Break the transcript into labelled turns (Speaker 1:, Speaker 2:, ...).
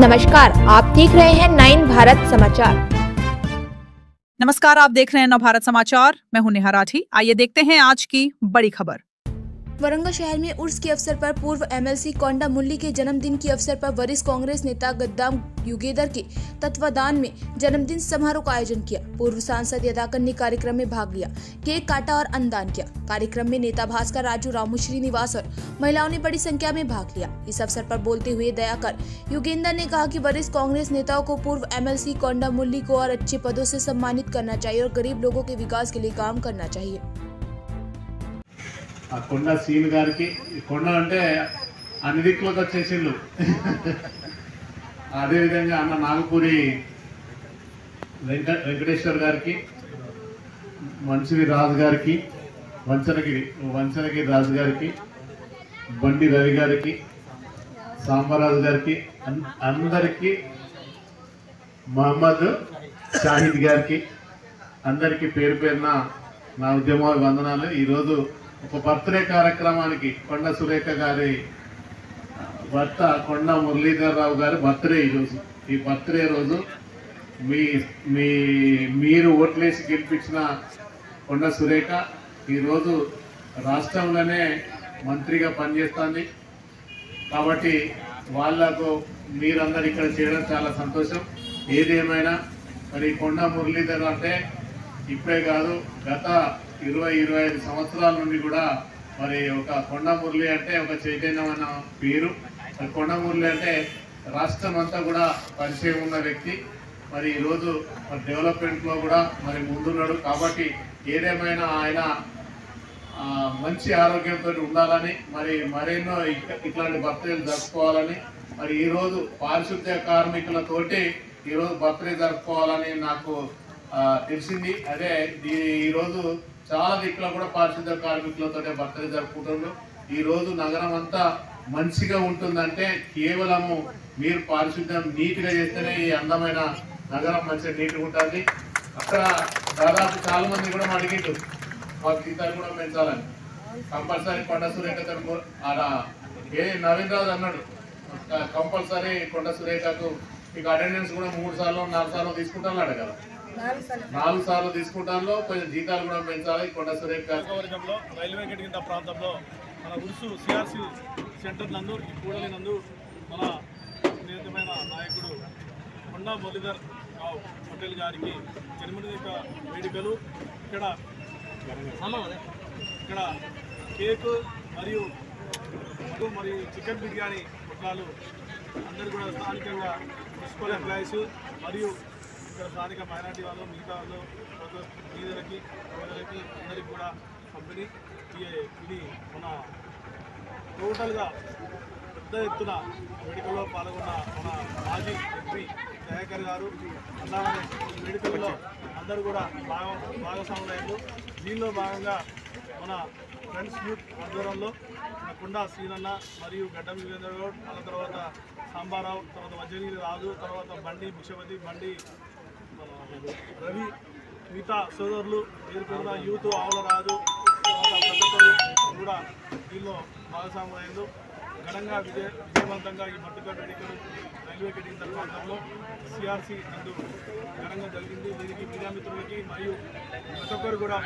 Speaker 1: नमस्कार, आप देख रहे हैं 9 भारत समाचार।
Speaker 2: नमस्कार, आप देख रहे हैं नव भारत समाचार। मैं हूं नेहा राठी। आइए देखते हैं आज की बड़ी खबर।
Speaker 3: वरंगल शहर में उर्स के अवसर पर पूर्व एमएलसी कोंडा मुरली के जन्मदिन के अवसर पर वरिष्ठ कांग्रेस नेता गद्दाम युगेदर के तत्वाधान में जन्मदिन समारोह का आयोजन किया। पूर्व सांसद यदाकर ने कार्यक्रम में भाग लिया, केक काटा और अन्नदान किया। कार्यक्रम में नेता भास्कर राजू, रामू श्रीनिवास और महिलाओं ने बड़ी संख्या में भाग लिया। इस अवसर पर बोलते हुए दयाकर युगेंद्र ने कहा कि वरिष्ठ कांग्रेस नेताओं को पूर्व एमएलसी कोंडा मुरली को और अच्छे पदों से सम्मानित करना चाहिए और गरीब लोगों के विकास के लिए काम करना चाहिए।
Speaker 4: ఆ కొండ సీన్ గారికి కొండ అంటే అన్ని దిక్కులకు వచ్చేసిండు. అదేవిధంగా అన్న నాగపూరి వెంకటేశ్వర్ గారికి, మన్సిరి రాజు గారికి, వంచనగిరి రాజు గారికి, బండి రవి గారికి, సాంబరాజు గారికి, అందరికీ మహమ్మద్ షాహిద్ గారికి అందరికీ పేరు పేరున నా ఉద్యమ వందనాలు. ఈరోజు ఒక బర్త్డే కార్యక్రమానికి కొండ సురేఖ గారి భర్త కొండ మురళీధర్ రావు గారి బర్త్డే ఈరోజు. ఈ బర్త్డే రోజు మీరు ఓట్లేసి గెలిపించిన కొండ సురేఖ ఈరోజు రాష్ట్రంలోనే మంత్రిగా పనిచేస్తుంది. కాబట్టి వాళ్లకు మీరందరూ ఇక్కడ చేయడం చాలా సంతోషం. ఏదేమైనా మరి కొండ మురళీధర్ అంటే ఇప్పుడే కాదు, గత 20-25 సంవత్సరాల నుండి కూడా మరి ఒక కొండ మురళి అంటే ఒక చైతన్యమైన పేరు. కొండ మురళి అంటే రాష్ట్రం అంతా కూడా పరిచయం ఉన్న వ్యక్తి. మరి ఈరోజు డెవలప్మెంట్లో కూడా మరి ముందున్నాడు. కాబట్టి ఏదేమైనా ఆయన మంచి ఆరోగ్యంతో ఉండాలని, మరి మరెన్నో ఇట్లాంటి బర్త్డేలు జరుపుకోవాలని, మరి ఈరోజు పారిశుద్ధ్య కార్మికులతోటి ఈరోజు బర్త్డే జరుపుకోవాలని నాకు తెలిసింది. అదే ఈరోజు చాలా దిక్కులో కూడా పారిశుద్ధ్య కార్మికులతో బర్త్డే జరుపుకుంటున్నారు. ఈరోజు నగరం అంతా మంచిగా ఉంటుందంటే కేవలము మీరు పారిశుద్ధ్యం నీట్గా చేస్తేనే ఈ అందమైన నగరం మంచిగా నీట్గా ఉంటుంది. అక్కడ దాదాపు చాలా మంది కూడా అడిగిండు మాకు జీతాలు కూడా పెంచాలని. కంపల్సరీ కొండ సురేఖతో నవీన్ రాజు అన్నాడు, కంపల్సరీ కొండ సురేఖకు మీకు అటెండెన్స్ కూడా 3 సార్లు 4 సార్లు తీసుకుంటాను కదా, 4 సార్లు తీసుకుంటాను. కొంచెం జీతాలు కూడా పెంచాలి. కొండ సురేఖ
Speaker 5: వర్గంలో రైల్వే గేట్ కింద ప్రాంతంలో మన ఉరుసు సిఆర్సి సెంటర్ నందు ఈ కూడలి నందు మన నియమితమైన నాయకుడు కొండా మురళీధర్ రావు పటేల్ గారికి జన్మదిన వేడుకలు ఇక్కడ కేకు మరియు చికెన్ బిర్యానీ పొట్లాలు అందరూ కూడా స్థానికంగా మున్సిపల్ ఎంప్లాయీస్ మరియు ఇక్కడ స్థానిక మైనార్టీ వాళ్ళు, మిగతా వాళ్ళు, బీదలకి అందరికీ కూడా కంపెనీ ఇది మన టోటల్గా పెద్ద ఎత్తున వేడుకల్లో పాల్గొన్న మన మాజీ ఎంపీ దయాకర్ గారు అలాగే వేడుకల్లో అందరూ కూడా భాగస్వాములయ్యారు. దీనిలో భాగంగా మన ఫ్రెండ్స్ యూత్ ఆధ్వర్యంలో కొండా శ్రీనన్న మరియు గడ్డం యుగేంద్ర గౌడ్, ఆ తర్వాత సాంబారావు, తర్వాత వజ్రగిరి రాజు, తర్వాత బండి భిక్షపతి, బండి రవి, మిగతా సోదరులు పేరుకున్న యూత్ ఆవుల రాజు, తర్వాత ప్రతి ఒక్కరు కూడా దీనిలో భాగస్వాములయ్యారు. ఘనంగా విజయవంతంగా ఈ బర్త్డే వేడుకలు రైల్వే గేట్ ప్రాంతంలో సిఆర్సి నందు ఘనంగా జరిగింది. దీనికి మీడియా మిత్రులకి మరియు ప్రతి ఒక్కరు కూడా